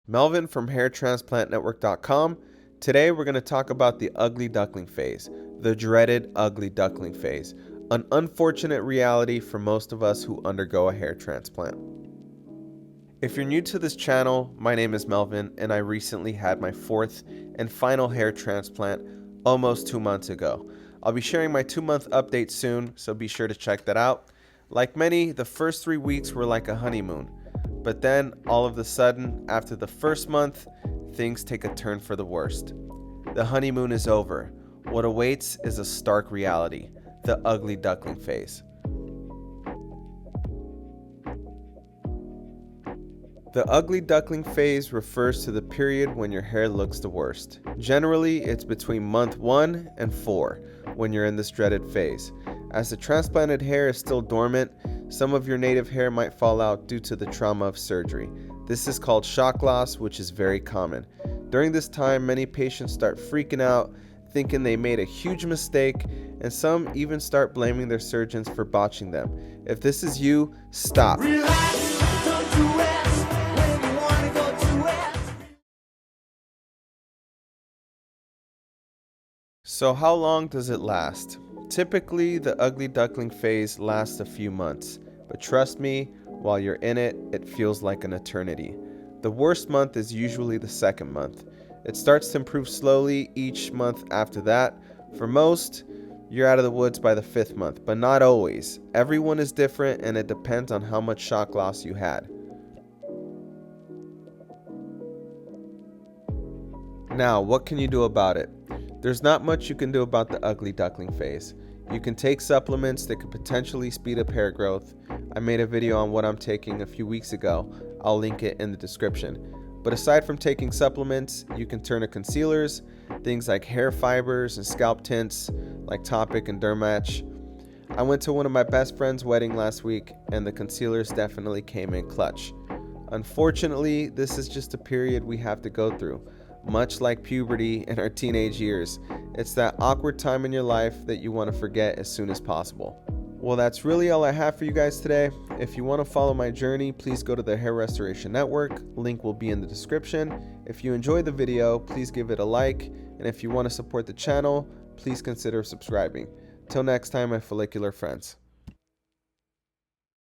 Melvin from hairtransplantnetwork.com. Today we're going to talk about the ugly duckling phase, the dreaded ugly duckling phase, an unfortunate reality for most of us who undergo a hair transplant. If you're new to this channel, my name is Melvin and I recently had my fourth and final hair transplant almost 2 months ago. I'll be sharing my 2-month update soon, so be sure to check that out. Like many, the first 3 weeks were like a honeymoon. But then, all of a sudden, after the first month, things take a turn for the worst. The honeymoon is over. What awaits is a stark reality, the ugly duckling phase. The ugly duckling phase refers to the period when your hair looks the worst. Generally, it's between month 1 and 4 when you're in this dreaded phase. As the transplanted hair is still dormant, some of your native hair might fall out due to the trauma of surgery. This is called shock loss, which is very common. During this time, many patients start freaking out, thinking they made a huge mistake, and some even start blaming their surgeons for botching them. If this is you, stop. Relax, don't do it when you wanna go to it. So how long does it last? Typically, the ugly duckling phase lasts a few months, but trust me, while you're in it, it feels like an eternity. The worst month is usually the second month. It starts to improve slowly each month after that. For most, you're out of the woods by the 5th month, but not always. Everyone is different and it depends on how much shock loss you had. Now, what can you do about it? There's not much you can do about the ugly duckling phase. You can take supplements that could potentially speed up hair growth. I made a video on what I'm taking a few weeks ago. I'll link it in the description. But aside from taking supplements, you can turn to concealers, things like hair fibers and scalp tints like Topic and Dermatch. I went to one of my best friend's wedding last week and the concealers definitely came in clutch. Unfortunately, this is just a period we have to go through. Much like puberty and our teenage years, it's that awkward time in your life that you want to forget as soon as possible. Well, that's really all I have for you guys today. If you want to follow my journey, please go to the Hair Restoration Network. Link will be in the description. If you enjoyed the video, please give it a like. And if you want to support the channel, please consider subscribing. Till next time, my follicular friends.